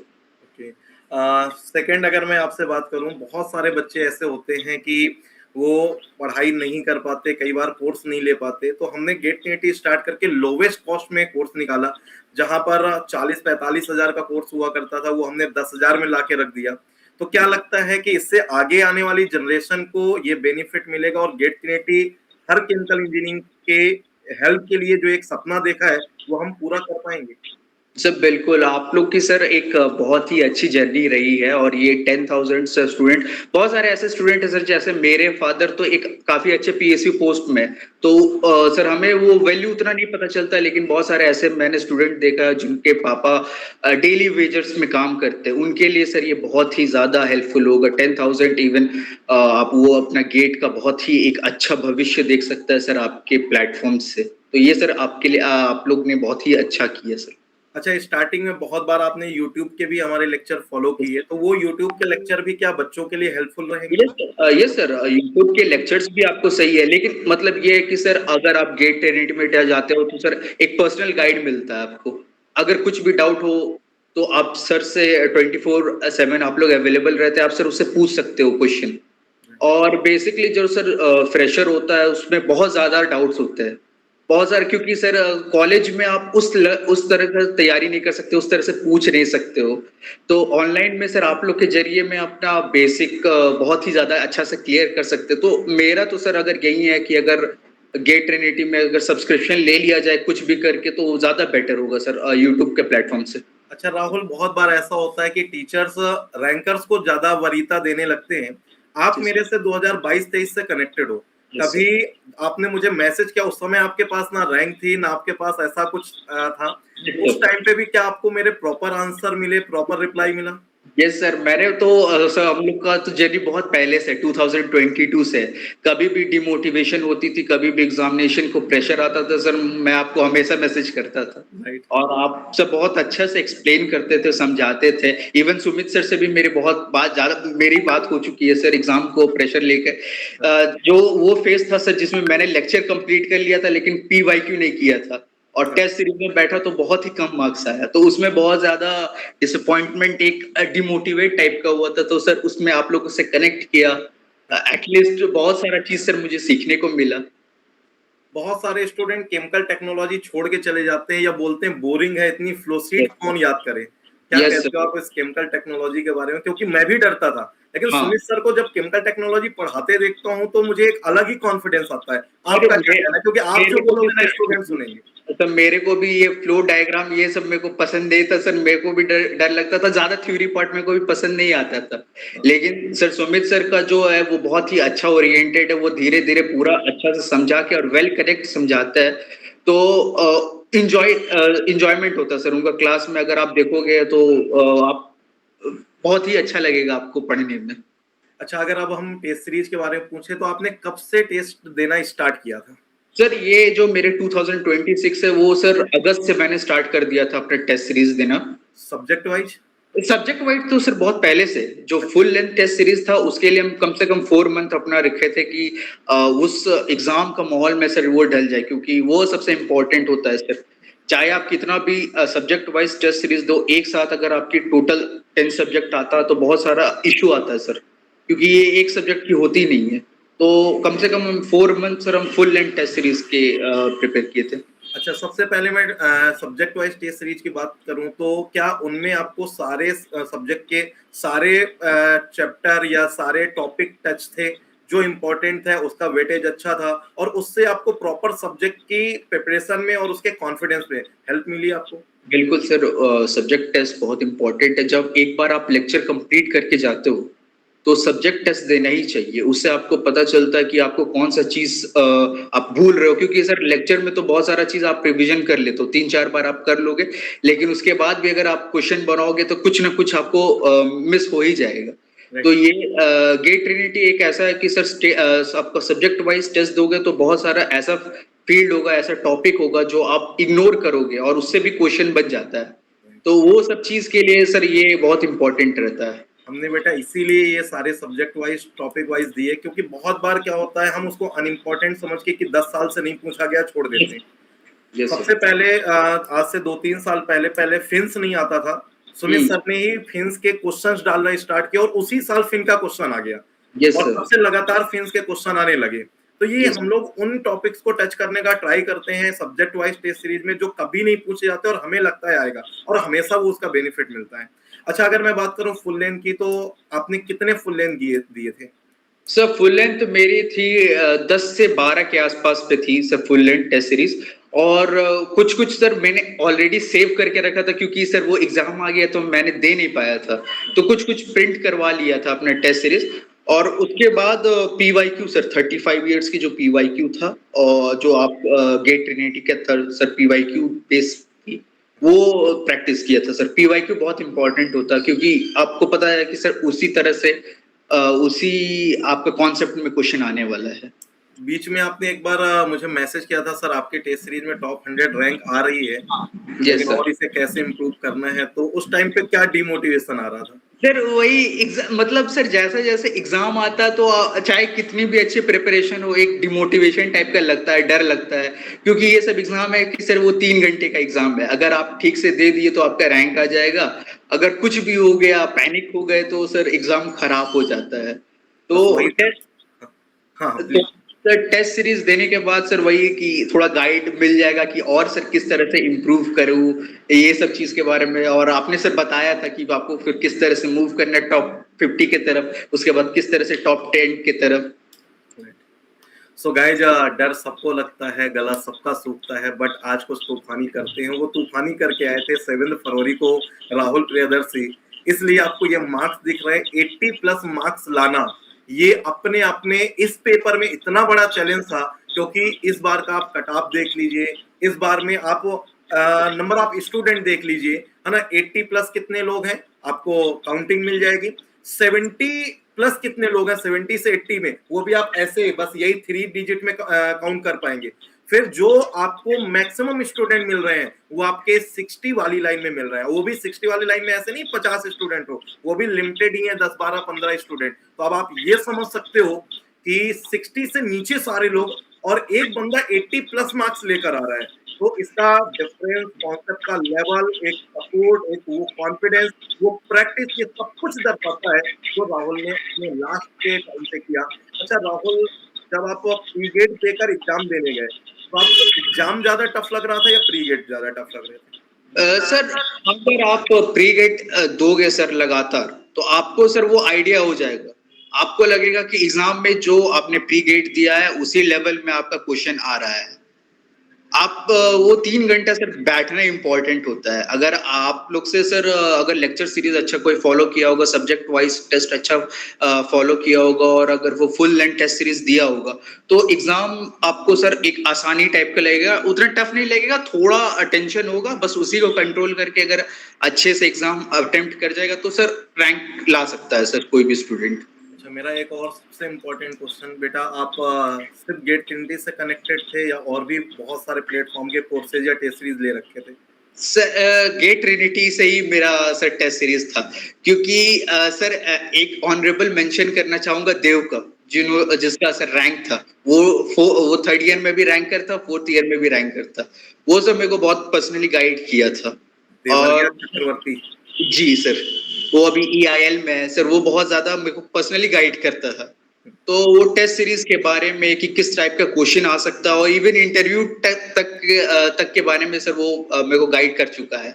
सेकंड अगर मैं आपसे बात करूं, बहुत सारे बच्चे ऐसे होते हैं कि वो पढ़ाई नहीं कर पाते, कई बार कोर्स नहीं ले पाते, तो हमने गेट नीति स्टार्ट करके लोवेस्ट कॉस्ट में कोर्स निकाला, जहां पर 40-45 हजार का कोर्स हुआ करता था, वो हमने 10,000 में लाके रख दिया। तो क्या लगता है कि इससे आगे आने वाली जनरेशन को ये बेनिफिट मिलेगा और गेट नीति हर केमिकल इंजीनियरिंग के हेल्प के लिए जो एक सपना देखा है वो हम पूरा कर पाएंगे? सर बिल्कुल, आप लोग की सर एक बहुत ही अच्छी जर्नी रही है, और ये 10,000 स्टूडेंट, बहुत सारे ऐसे स्टूडेंट है सर, जैसे मेरे फादर तो एक काफी अच्छे पीएसयू पोस्ट में, तो सर हमें वो वैल्यू उतना नहीं पता चलता, लेकिन बहुत सारे ऐसे मैंने स्टूडेंट देखा है जिनके पापा डेली वेजर्स में काम करते हैं, उनके लिए सर ये बहुत ही ज्यादा हेल्पफुल होगा। 10,000 इवन आप वो अपना गेट का बहुत ही एक अच्छा भविष्य देख सकता है सर आपके प्लेटफॉर्म से। तो ये सर आपके लिए आप लोग ने बहुत ही अच्छा किया सर। अच्छा, स्टार्टिंग में बहुत बार आपने YouTube के भी हमारे लेक्चर फॉलो किए, तो वो YouTube के लेक्चर भी क्या बच्चों के लिए हेल्पफुल रहेंगे? यस सर, YouTube के लेक्चर्स भी आपको सही है, लेकिन मतलब ये है कि सर अगर आप गेट ट्रिनिटी में जाते हो तो सर एक पर्सनल गाइड मिलता है आपको। अगर कुछ भी डाउट हो तो आप सर से 24/7 आप लोग अवेलेबल रहते हैं, आप सर उससे पूछ सकते हो क्वेश्चन। और बेसिकली जो सर फ्रेशर होता है उसमें बहुत ज्यादा डाउट्स होते हैं, बहुत सारे, क्योंकि सर कॉलेज में आप उस तरह का तैयारी नहीं कर सकते, उस तरह से पूछ नहीं सकते हो। तो ऑनलाइन में सर आप लोग के जरिए में अपना बेसिक बहुत ही ज्यादा अच्छा से क्लियर कर सकते हो। तो मेरा तो सर अगर यही है कि अगर गेट ट्रिनिटी में अगर सब्सक्रिप्शन ले लिया जाए कुछ भी करके तो ज्यादा बेटर होगा सर यूट्यूब के प्लेटफॉर्म से। अच्छा राहुल, बहुत बार ऐसा होता है कि टीचर्स रैंकर्स को ज्यादा वरीयता देने लगते हैं। आप मेरे से 2022-23 से कनेक्टेड हो, कभी आपने मुझे मैसेज किया, उस समय आपके पास ना रैंक थी ना आपके पास ऐसा कुछ था, उस टाइम पे भी क्या आपको मेरे प्रॉपर आंसर मिले, प्रॉपर रिप्लाई मिला? यस सर, मैंने तो सर हम लोग का तो जर्नी बहुत पहले से 2022 से, कभी भी डिमोटिवेशन होती थी, कभी भी एग्जामिनेशन को प्रेशर आता था सर, मैं आपको हमेशा मैसेज करता था। और आप सब बहुत अच्छा से एक्सप्लेन करते थे, समझाते थे। इवन सुमित सर से भी मेरी बहुत बात ज्यादा मेरी बात हो चुकी है सर एग्जाम को प्रेशर लेकर। जो वो फेज था सर जिसमें मैंने लेक्चर कंप्लीट कर लिया था लेकिन PYQ नहीं किया था, और टेस्ट सीरीज में बैठा तो बहुत ही कम मार्क्स आया, तो उसमें बहुत ज्यादा डिसअपॉइंटमेंट, एक डिमोटिवेट टाइप का हुआ था। तो सर उसमें आप लोगों से कनेक्ट किया, एटलीस्ट बहुत सारा चीज सर मुझे सीखने को मिला। बहुत सारे स्टूडेंट केमिकल टेक्नोलॉजी छोड़ के चले जाते हैं या बोलते हैं बोरिंग है, इतनी फ्लो सीट कौन याद करे। क्या कहते हो आप इस केमिकल टेक्नोलॉजी के बारे में? क्योंकि मैं भी डरता था, लेकिन हाँ सुमित सर को जब केमिकल टेक्नोलॉजी पढ़ाते देखता हूँ तो मुझे एक अलग ही कॉन्फिडेंस आता है। अरे आपका क्या कहना है, क्योंकि आप जो मेरे को भी बोलोगे ना सर स्टूडेंट सुनेंगे। तो मेरे को भी ये फ्लो डायग्राम ये सब मेरे को पसंद नहीं था सर, मेरे को भी डर लगता था, ज्यादा थ्योरी पार्ट मेरे को भी पसंद नहीं आता था। लेकिन सर सुमित सर का जो है वो बहुत ही अच्छा ओरिएंटेड है, वो धीरे धीरे पूरा अच्छा से समझा के और वेल करेक्ट समझाता है, तो इंजॉयमेंट होता है सर उनका क्लास में। अगर आप देखोगे तो आप बहुत ही अच्छा लगेगा आपको पढ़ने में। अच्छा, अगर अब हम टेस्ट सीरीज के बारे में पूछे तो आपने कब से टेस्ट देना स्टार्ट किया था? सर ये जो मेरे 2026 है वो सर अगस्त से मैंने स्टार्ट कर दिया था अपने टेस्ट सीरीज देना। Subject wise? सब्जेक्ट वाइज तो सर बहुत पहले से जो फुल लेंथ टेस्ट सीरीज था उसके लिए हम कम से कम 4 मंथ अपना रखे थे कि उस एग्जाम का माहौल में सर वो ढल जाए, क्योंकि वो सबसे इम्पोर्टेंट होता है सर। चाहे आप कितना भी सब्जेक्ट वाइज टेस्ट सीरीज दो, एक साथ अगर आपकी टोटल 10 सब्जेक्ट आता है तो बहुत सारा इशू आता है सर, क्योंकि ये एक सब्जेक्ट की होती नहीं है। तो कम से कम हम 4 मंथ सर हम फुल लेंथ टेस्ट सीरीज के प्रिपेयर किए थे। अच्छा, सबसे पहले मैं सब्जेक्ट वाइज टेस्ट सीरीज की बात करूं तो क्या उनमें आपको सारे सब्जेक्ट के सारे चैप्टर या सारे टॉपिक टच थे, जो इम्पोर्टेंट है उसका वेटेज अच्छा था, और उससे आपको प्रॉपर सब्जेक्ट की प्रिपरेशन में और उसके कॉन्फिडेंस में हेल्प मिली आपको? बिल्कुल सर, सब्जेक्ट टेस्ट बहुत इंपॉर्टेंट है। जब एक बार आप लेक्चर कंप्लीट करके जाते हो तो सब्जेक्ट टेस्ट देना ही चाहिए, उससे आपको पता चलता है कि आपको कौन सा चीज आप भूल रहे हो, क्योंकि सर लेक्चर में तो बहुत सारा चीज आप रिवीजन कर लेते हो, 3-4 बार आप कर लोगे, लेकिन उसके बाद भी अगर आप क्वेश्चन बनाओगे तो कुछ ना कुछ आपको मिस हो ही जाएगा। तो ये गेट ट्रिनिटी एक ऐसा है कि सर आपका सब्जेक्ट वाइज टेस्ट दोगे तो बहुत सारा ऐसा फील्ड होगा, ऐसा टॉपिक होगा जो आप इग्नोर करोगे और उससे भी क्वेश्चन बच जाता है। तो वो सब चीज के लिए सर ये बहुत इंपॉर्टेंट रहता है। हमने बेटा इसीलिए ये सारे सब्जेक्ट वाइज टॉपिक वाइज दिए, क्योंकि बहुत बार क्या होता है हम उसको अनइम्पोर्टेंट समझ के कि 10 साल से नहीं पूछा गया छोड़ देते हैं। यस सबसे सर। पहले आज से 2-3 साल पहले पहले फिन्स नहीं आता था, सुमित सर ने ही फिन्स के क्वेश्चंस डालना स्टार्ट किया और उसी साल फिन का क्वेश्चन आ गया यस और सर। तब से लगातार फिन्स के क्वेश्चन आने लगे। तो ये यस हम लोग उन टॉपिक्स को टच करने का ट्राई करते हैं सब्जेक्ट वाइज टेस्ट सीरीज में जो कभी नहीं पूछे जाते और हमें लगता है आएगा, और हमेशा वो उसका बेनिफिट मिलता है। अच्छा, अगर मैं बात करूं फुल लेंथ की, तो आपने कितने फुल लेंथ दिए थे? सर फुल लेंथ मेरी थी 10 से 12 के आसपास पे थी sir full length test series, और कुछ कुछ सर मैंने ऑलरेडी सेव करके रखा था, क्योंकि सर वो एग्जाम आ गया तो मैंने दे नहीं पाया था, तो कुछ कुछ प्रिंट करवा लिया था अपना टेस्ट सीरीज। और उसके बाद पीवाईक्यू सर 35 इयर्स की जो पीवाईक्यू था, और जो आप गेट ट्रिनिटी के सर पीवाईक्यू बेस थी वो प्रैक्टिस किया था सर। पीवाईक्यू बहुत इंपॉर्टेंट होता है, क्योंकि आपको पता है कि सर उसी तरह से उसी आपके कॉन्सेप्ट में क्वेश्चन आने वाला है। बीच में आपने एक बार मुझे मैसेज किया था सर आपके टेस्ट सीरीज में टॉप 100 रैंक आ रही है, यस लेकिन सर। और इसे कैसे इम्प्रूव करना है, तो उस टाइम पे क्या डिमोटिवेशन आ रहा था? सर वही मतलब सर जैसा जैसे एग्जाम आता है तो चाहे कितनी भी अच्छी प्रिपरेशन हो, एक डिमोटिवेशन टाइप का लगता है, डर लगता है, क्योंकि ये सब एग्जाम है कि सर वो 3 घंटे का एग्जाम है, अगर आप ठीक से दे दिए तो आपका रैंक आ जाएगा, अगर कुछ भी हो गया पैनिक हो गए तो सर एग्जाम खराब हो जाता है। बस तो वही था। हाँ तो प्लीज। सर टेस्ट सीरीज देने के बाद सर वही कि थोड़ा गाइड मिल जाएगा कि और सर किस तरह से इम्प्रूव करूँ ये सब चीज के बारे में, और आपने सर बताया था कि आपको फिर किस तरह से मूव करना है टॉप 50 के तरफ, उसके बाद किस तरह से टॉप 10 के तरफ। सो गाइज, डर सबको लगता है, गला सबका सूखता है, बट आज कुछ तूफानी करते हैं। वो तूफानी करके आए थे 7 फरवरी को राहुल प्रियदर्शी, इसलिए आपको ये मार्क्स दिख रहे हैं। 80+ मार्क्स लाना ये अपने आप में इस पेपर में इतना बड़ा चैलेंज था, क्योंकि इस बार का आप कट ऑफ देख लीजिए, इस बार में आप नंबर ऑफ स्टूडेंट देख लीजिए, है ना। 80+ कितने लोग हैं आपको काउंटिंग मिल जाएगी। 70+ कितने लोग हैं 70 से 80 में, वो भी आप ऐसे बस यही 3 डिजिट में काउंट कर पाएंगे। फिर जो आपको मैक्सिमम स्टूडेंट मिल रहे हैं वो आपके 60 वाली लाइन में मिल रहे हैं, वो भी 60 वाली लाइन में ऐसे नहीं 50 स्टूडेंट हो, वो भी लिमिटेड ही है 10, 12, 15 स्टूडेंट। तो अब आप ये समझ सकते हो कि 60 से नीचे सारे लोग और एक बंदा 80+ मार्क्स लेकर आ रहा है। तो इसका डिफरेंस, कॉन्सेप्ट का लेवल, एक सपोर्ट, एक वो कॉन्फिडेंस, वो प्रैक्टिस, ये सब कुछ दर्शाता है जो राहुल ने अपने लास्ट के टाइम पे किया। अच्छा राहुल, जब आप प्री गेट देकर एग्जाम देने गए तो आपको एग्जाम ज्यादा टफ लग रहा था या प्री गेट ज्यादा टफ लग रहा था? सर अगर आप प्री गेट दोगे सर लगातार, तो आपको सर वो आइडिया हो जाएगा। आपको लगेगा कि एग्जाम में जो आपने प्री गेट दिया है उसी लेवल में आपका क्वेश्चन आ रहा है। आप वो 3 घंटा सर बैठना इंपॉर्टेंट होता है। अगर आप लोग से सर अगर लेक्चर सीरीज अच्छा कोई फॉलो किया होगा, सब्जेक्ट वाइज टेस्ट अच्छा फॉलो किया होगा, और अगर वो फुल लेंथ टेस्ट सीरीज दिया होगा, तो एग्जाम आपको सर एक आसानी टाइप का लगेगा। उतना टफ नहीं लगेगा, थोड़ा टेंशन होगा, बस उसी को कंट्रोल करके अगर अच्छे से एग्जाम अटेम्प्ट कर जाएगा तो सर रैंक ला सकता है सर कोई भी स्टूडेंट। अच्छा, मेरा एक और सबसे इम्पोर्टेंट क्वेश्चन, बेटा आप सिर्फ गेट ट्रिनिटी से कनेक्टेड थे या और भी बहुत सारे प्लेटफॉर्म के कोर्सेज या टेस्ट सीरीज ले रखे थे? गेट ट्रिनिटी से ही मेरा सर टेस्ट सीरीज था, क्योंकि सर एक ऑनरेबल मेंशन करना चाहूंगा देव का, जिसका सर रैंक था, वो 3rd ईयर में भी रैंकर था, 4th ईयर में भी रैंकर था। वो सर मेरे को बहुत पर्सनली गाइड किया था। देवरिया और चक्रवर्ती। जी सर, वो अभी EIL में है सर, वो बहुत ज्यादा मेरे को पर्सनली गाइड करता था। तो वो टेस्ट सीरीज के बारे में कि किस टाइप का क्वेश्चन आ सकता है, और इवन इंटरव्यू तक के बारे में सर वो मेरे को गाइड कर चुका है।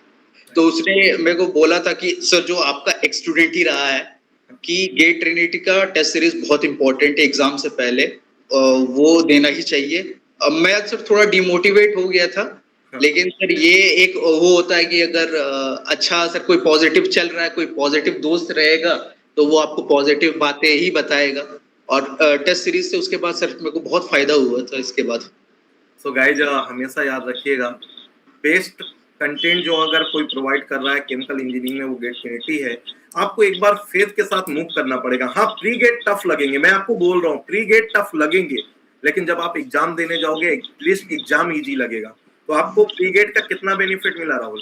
तो उसने मेरे को बोला था कि सर जो आपका एक स्टूडेंट ही रहा है, कि गेट ट्रिनिटी का टेस्ट सीरीज बहुत इंपॉर्टेंट है एग्जाम से पहले, वो देना ही चाहिए। मैं सर थोड़ा डिमोटिवेट हो गया था, लेकिन सर ये एक वो होता है कि अगर अच्छा सर कोई पॉजिटिव चल रहा है, कोई पॉजिटिव दोस्त रहेगा, तो वो आपको पॉजिटिव बातें ही बताएगा। और टेस्ट सीरीज से उसके बाद सर मेरे को बहुत फायदा हुआ था इसके बाद। सो गाइज हमेशा याद रखिएगा, बेस्ट कंटेंट जो अगर कोई प्रोवाइड कर रहा है केमिकल इंजीनियरिंग में वो गेट ट्रिनिटी है। आपको एक बार फेथ के साथ मूव करना पड़ेगा। हाँ, प्री गेट टफ लगेंगे, मैं आपको बोल रहा हूँ प्री गेट टफ लगेंगे, लेकिन जब आप एग्जाम देने जाओगे एटलीस्ट एग्जाम इजी लगेगा। तो आपको प्री गेट का कितना बेनिफिट मिला राहुल?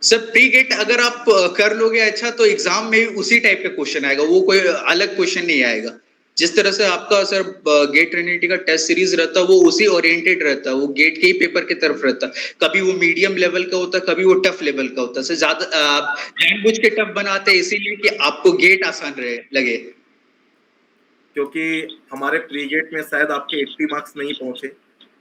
सर प्री गेट अगर आप कर लोगे अच्छा, तो एग्जाम में भी उसी टाइप का क्वेश्चन आएगा, वो कोई अलग क्वेश्चन नहीं आएगा। जिस तरह से आपका सर गेट ट्रिनिटी का टेस्ट सीरीज रहता है, वो उसी ओरिएंटेड रहता है, वो गेट के ही पेपर की तरफ रहता है। कभी वो मीडियम लेवल का होता है, कभी वो टफ लेवल का होता है। सर ज्यादा जानबूझ के टफ बनाते हैं इसीलिए कि आपको गेट आसान रहे लगे। क्योंकि हमारे प्री गेट में शायद आपके 80 मार्क्स नहीं पहुंचे,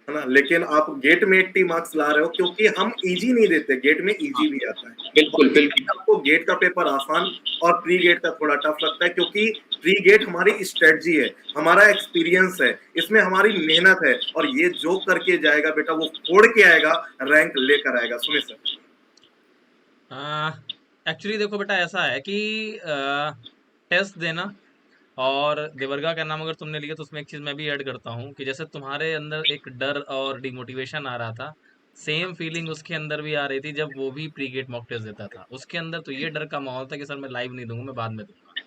है ना, लेकिन आप गेट में 80 मार्क्स ला रहे हो, क्योंकि हम इजी नहीं देते, गेट में इजी भी आता है। बिल्कुल बिल्कुल। आपको गेट का पेपर आसान और प्री गेट का थोड़ा टफ लगता है, क्योंकि प्री गेट हमारी स्ट्रेटजी है, हमारा एक्सपीरियंस है, इसमें हमारी मेहनत है, और ये जो करके जाएगा बेटा वो फोड़ के आएगा, रैंक लेकर आएगा। सुमित सर। एक्चुअली देखो बेटा, ऐसा है कि टेस्ट देना और देवरगा का नाम अगर तुमने लिया तो उसमें एक चीज़ मैं भी ऐड करता हूँ कि जैसे तुम्हारे अंदर एक डर और डिमोटिवेशन आ रहा था, सेम फीलिंग उसके अंदर भी आ रही थी जब वो भी प्री गेट मॉक टेस्ट देता था। उसके अंदर तो ये डर का माहौल था कि सर मैं लाइव नहीं दूंगा, मैं बाद में दूंगा।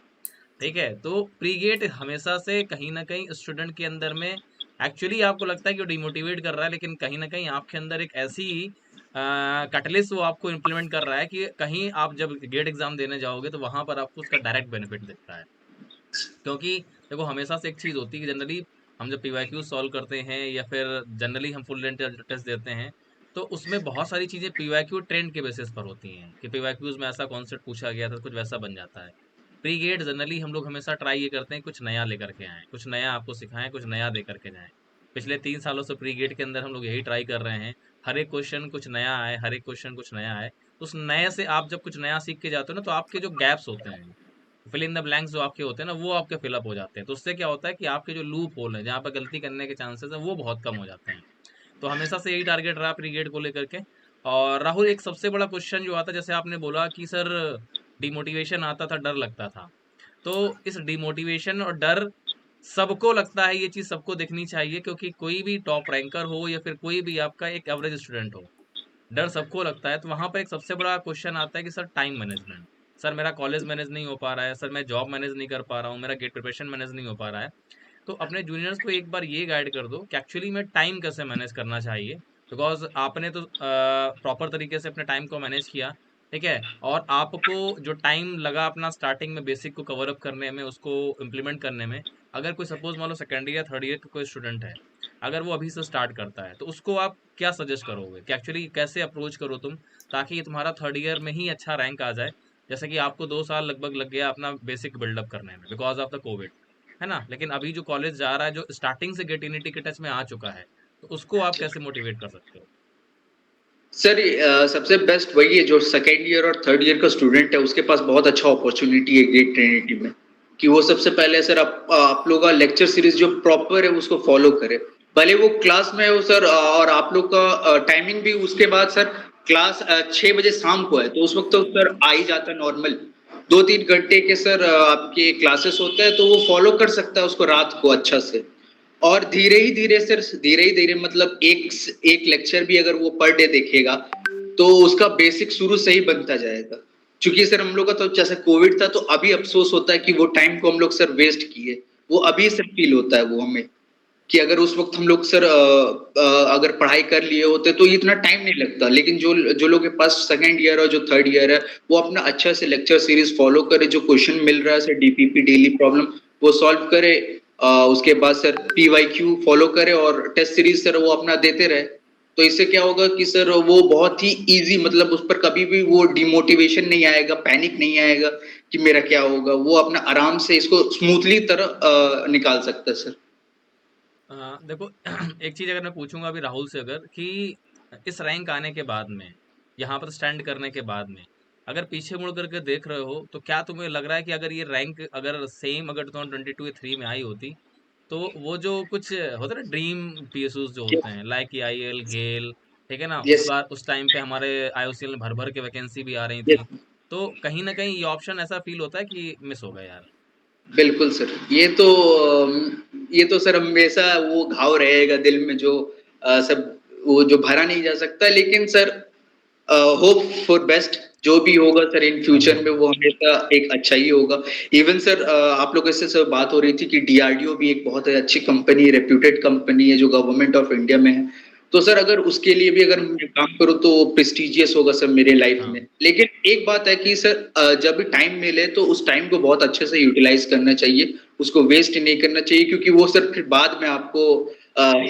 ठीक है, तो प्री गेट हमेशा से कहीं ना कहीं स्टूडेंट के अंदर में एक्चुअली आपको लगता है कि वो डिमोटिवेट कर रहा है, लेकिन कहीं ना कहीं आपके अंदर एक ऐसी कैटलिस्ट वो आपको इम्प्लीमेंट कर रहा है कि कहीं आप जब गेट एग्जाम देने जाओगे तो वहां पर आपको उसका डायरेक्ट बेनिफिट दिखता है। क्योंकि देखो हमेशा से एक चीज़ होती है कि जनरली हम जब पीवाईक्यू सॉल्व करते हैं या फिर जनरली हम फुल लेंथ टेस्ट देते हैं, तो उसमें बहुत सारी चीज़ें पीवाईक्यू ट्रेंड के बेसिस पर होती हैं कि पीवाईक्यूज में ऐसा कॉन्सेप्ट पूछा गया था, कुछ वैसा बन जाता है। प्री गेट जनरली हम लोग हमेशा ट्राई ये करते हैं कुछ नया लेकर के आएँ, कुछ नया आपको सिखाएं, कुछ नया दे करके जाएँ। पिछले 3 सालों से प्री गेट के अंदर हम लोग यही ट्राई कर रहे हैं, हर एक क्वेश्चन कुछ नया आए, हर एक क्वेश्चन कुछ नया आए। उस नए से आप जब कुछ नया सीख के जाते हो ना, तो आपके जो गैप्स होते हैं, फिल इन द ब्लैंक्स जो आपके होते हैं ना, वो आपके फिलअप हो जाते हैं। तो उससे क्या होता है कि आपके जो लूप होल है, जहाँ पर गलती करने के चांसेस है, वो बहुत कम हो जाते हैं। तो हमेशा से यही टारगेट रहा ब्रिगेड को लेकर के। और राहुल, एक सबसे बड़ा क्वेश्चन जो आता है, जैसे आपने बोला कि सर डिमोटिवेशन आता था, डर लगता था, तो इस डिमोटिवेशन और डर सबको लगता है, ये चीज़ सबको देखनी चाहिए, क्योंकि कोई भी टॉप रैंकर हो या फिर कोई भी आपका एक एवरेज स्टूडेंट हो, डर सबको लगता है। तो वहाँ पर एक सबसे बड़ा क्वेश्चन आता है कि सर टाइम मैनेजमेंट, सर मेरा कॉलेज मैनेज नहीं हो पा रहा है, सर मैं जॉब मैनेज नहीं कर पा रहा हूँ, मेरा गेट प्रिपरेशन मैनेज नहीं हो पा रहा है। तो अपने जूनियर्स को एक बार ये गाइड कर दो कि एक्चुअली में टाइम कैसे मैनेज करना चाहिए। बिकॉज आपने तो प्रॉपर तरीके से अपने टाइम को मैनेज किया, ठीक है, और आपको जो टाइम लगा अपना स्टार्टिंग में बेसिक को कवर अप करने में, उसको इम्प्लीमेंट करने में, अगर कोई सपोज मान लो 2nd या 3rd ईयर का कोई स्टूडेंट है, अगर वो अभी से स्टार्ट करता है, तो उसको आप क्या सजेस्ट करोगे कि एक्चुअली कैसे अप्रोच करो तुम, ताकि ये तुम्हारा 3rd ईयर में ही अच्छा रैंक आ जाए। जैसे कि आपको 2 साल लगभग लग गया अपना बेसिक बिल्डअप करने में बिकॉज ऑफ द कोविड, है ना, लेकिन अभी जो कॉलेज जा रहा है, जो स्टार्टिंग से गेट यूनिटी के टच में आ चुका है, तो उसको आप कैसे मोटिवेट कर सकते हो? सर सबसे बेस्ट वही है जो सेकेंड ईयर और थर्ड ईयर का स्टूडेंट है, उसके पास बहुत अच्छा अपॉर्चुनिटी है ग्रेट ट्रिनिटी में, कि वो सबसे पहले सर आप लोग का लेक्चर सीरीज जो प्रॉपर है उसको फॉलो करे, भले वो क्लास में हो सर, और आप लोग का टाइमिंग भी उसके बाद सर क्लास 6 बजे शाम को है, तो उस वक्त तो सर आ ही जाता है नॉर्मल 2-3 घंटे के सर आपके क्लासेस होते हैं, तो वो फॉलो कर सकता है उसको रात को अच्छा से। और धीरे ही धीरे सर, धीरे ही धीरे मतलब एक लेक्चर भी अगर वो पर डे देखेगा तो उसका बेसिक शुरू से ही बनता जाएगा। क्योंकि सर हम लोग का तो जैसे कोविड था, तो अभी अफसोस होता है कि वो टाइम को हम लोग सर वेस्ट किए, वो अभी से फील होता है वो हमें, कि अगर उस वक्त हम लोग सर अगर पढ़ाई कर लिए होते तो इतना टाइम नहीं लगता। लेकिन जो जो लोग के पास सेकंड ईयर और जो थर्ड ईयर है, वो अपना अच्छा से लेक्चर सीरीज फॉलो करे, जो क्वेश्चन मिल रहा है सर डीपीपी डेली प्रॉब्लम वो सॉल्व करे, उसके बाद सर पीवाईक्यू फॉलो करे और टेस्ट सीरीज सर वो अपना देते रहे। तो इससे क्या होगा कि सर वो बहुत ही इजी, मतलब उस पर कभी भी वो डिमोटिवेशन नहीं आएगा, पैनिक नहीं आएगा कि मेरा क्या होगा, वो अपना आराम से इसको स्मूथली तरह निकाल सकता है सर। देखो एक चीज अगर मैं पूछूंगा अभी राहुल से, अगर कि इस रैंक आने के बाद में, यहाँ पर स्टैंड करने के बाद में, अगर पीछे मुड़ करके देख रहे हो तो क्या तुम्हें लग रहा है कि अगर ये रैंक अगर सेम अगर 2022 या 3 में आई होती, तो वो जो कुछ होता है ना ड्रीम पीएसयूज जो होते हैं लाइक आईएल गेल, ठीक है ना, उस यस बार उस टाइम पे हमारे आईओसीएल में भर भर के वैकेंसी भी आ रही थी, यस तो कहीं ना कहीं ये ऑप्शन ऐसा फील होता है कि मिस हो गया यार। बिल्कुल सर, ये तो सर हमेशा वो घाव रहेगा दिल में, जो सब वो जो भरा नहीं जा सकता। लेकिन सर होप फॉर बेस्ट, जो भी होगा सर इन फ्यूचर में वो हमेशा एक अच्छा ही होगा। इवन सर आप लोगों से सर बात हो रही थी कि डीआरडीओ भी एक बहुत अच्छी कंपनी, रेप्यूटेड कंपनी है जो गवर्नमेंट ऑफ इंडिया में है। तो सर अगर उसके लिए भी अगर मैं काम करूँ तो प्रेस्टिजियस होगा सर मेरे लाइफ हाँ। में। लेकिन एक बात है कि सर जब भी टाइम मिले तो उस टाइम को बहुत अच्छे से यूटिलाइज करना चाहिए, उसको वेस्ट नहीं करना चाहिए, क्योंकि वो सर फिर बाद में आपको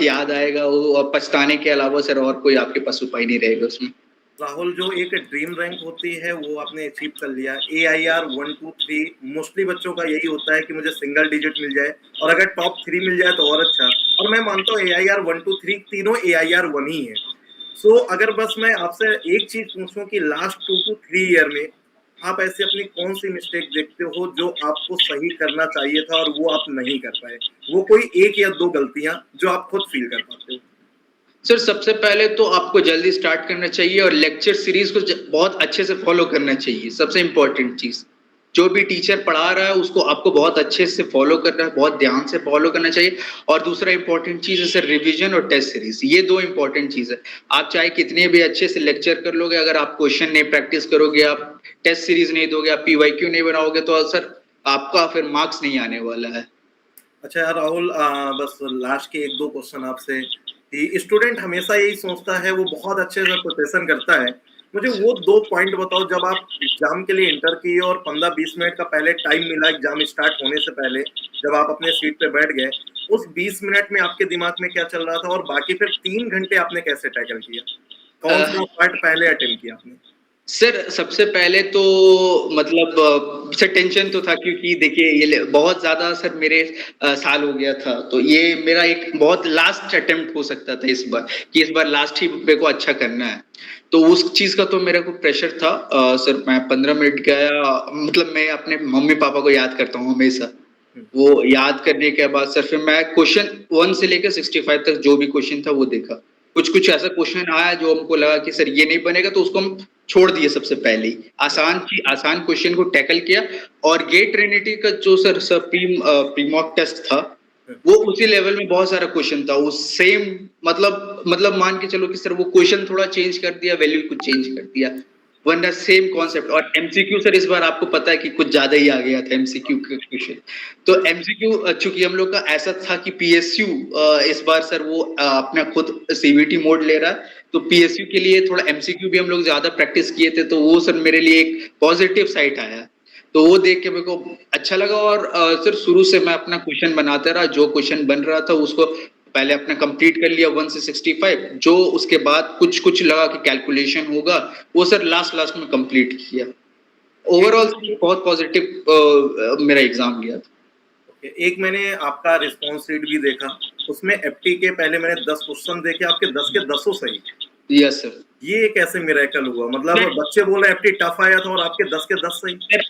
याद आएगा, वो और पछताने के अलावा सर और कोई आपके पास उपाय नहीं रहेगा उसमें। राहुल, जो एक ड्रीम रैंक होती है वो आपने अचीव कर लिया। AIR 1-2-3 मोस्टली बच्चों का यही होता है कि मुझे सिंगल डिजिट मिल जाए, और अगर टॉप 3 मिल जाए तो और अच्छा। और मैं मानता हूँ AIR 1-2-3 तीनों AIR 1 ही है। सो अगर बस मैं आपसे एक चीज पूछूं कि लास्ट 2 to 3 ईयर में आप ऐसी अपनी कौन सी मिस्टेक देखते हो जो आपको सही करना चाहिए था और वो आप नहीं कर पाए? वो कोई एक या दो गलतियां जो आप खुद फील कर पाते हो। सर सबसे पहले तो आपको जल्दी स्टार्ट करना चाहिए और लेक्चर सीरीज को बहुत अच्छे से फॉलो करना चाहिए। सबसे इंपॉर्टेंट चीज, जो भी टीचर पढ़ा रहा है उसको आपको बहुत अच्छे से फॉलो करना है, बहुत ध्यान से फॉलो करना चाहिए। और दूसरा इंपॉर्टेंट चीज है सर रिवीजन और टेस्ट सीरीज, ये दो इंपॉर्टेंट चीज है। आप चाहे कितने भी अच्छे से लेक्चर कर लोगे, अगर आप क्वेश्चन नहीं प्रैक्टिस करोगे, आप टेस्ट सीरीज नहीं दोगे, आप पीवाईक्यू नहीं बनाओगे, तो सर आपका फिर मार्क्स नहीं आने वाला है। अच्छा यार राहुल, बस लास्ट के एक दो क्वेश्चन आपसे, कि स्टूडेंट हमेशा यही सोचता है, वो बहुत अच्छे से प्रिपरेशन करता है। मुझे वो दो पॉइंट बताओ, जब आप एग्जाम के लिए इंटर किए और 15-20 मिनट का पहले टाइम मिला एग्जाम स्टार्ट होने से पहले, जब आप अपने सीट पे बैठ गए, उस 20 मिनट में आपके दिमाग में क्या चल रहा था, और बाकी फिर 3 घंटे आपने कैसे टैकल किया? कौन सा पार्ट पहले अटेम्प्ट किया आपने? सर सबसे पहले तो मतलब सर टेंशन तो था, क्योंकि देखिए ये बहुत ज्यादा सर मेरे साल हो गया था, तो ये मेरा एक बहुत लास्ट अटेम्प्ट हो सकता था इस बार, कि इस बार लास्ट ही मेरे को अच्छा करना है। तो उस चीज का तो मेरे को प्रेशर था। सर मैं 15 मिनट गया, मतलब मैं अपने मम्मी पापा को याद करता हूँ हमेशा। वो याद करने के बाद सर फिर मैं क्वेश्चन 1 से लेकर 65 तक जो भी क्वेश्चन था वो देखा। कुछ कुछ ऐसा क्वेश्चन आया जो हमको लगा कि सर ये नहीं बनेगा, तो उसको हम छोड़ दिए सबसे पहले ही। आसान क्वेश्चन को टैकल किया। और गेट ट्रिनिटी का जो सर प्री मॉक टेस्ट था, वो उसी लेवल में बहुत सारा क्वेश्चन था, वो सेम मतलब मान के चलो कि सर वो क्वेश्चन थोड़ा चेंज कर दिया, वैल्यू कुछ चेंज कर दिया, वरना सेम कॉन्सेप्ट। और एमसीक्यू सर इस बार आपको पता है कि कुछ ज्यादा ही आ गया था एमसीक्यू का क्वेश्चन। तो एमसीक्यू चूंकि हम लोग का ऐसा था कि पीएसयू इस बार सर वो अपना खुद सीवीटी मोड ले रहा है, तो पीएसयू के लिए थोड़ा एमसीक्यू भी हम लोग ज्यादा प्रैक्टिस किए थे, तो वो सर मेरे लिए एक पॉजिटिव साइड आया। तो वो देख के मेरे को अच्छा लगा। और सर शुरू से मैं अपना क्वेश्चन बनाता रहा, जो क्वेश्चन बन रहा था उसको पहले अपना कंप्लीट कर लिया 1 से 65, जो उसके बाद कुछ कुछ लगा कि कैलकुलेशन होगा, वो सर लास्ट लास्ट में कंप्लीट किया। एक ओवरऑल बहुत पॉजिटिव मेरा एग्जाम गया था। एक मैंने आपका रिस्पॉन्स शीट भी देखा, उसमें एफटी के पहले मैंने 10 क्वेश्चन देखे, आपके 10 के 10 सही। Yes sir. ये कैसे मिरेकल हुआ? मतलब बच्चे बोल रहे हैं एप्टी टफ आया था और आपके 10 के 10 सही।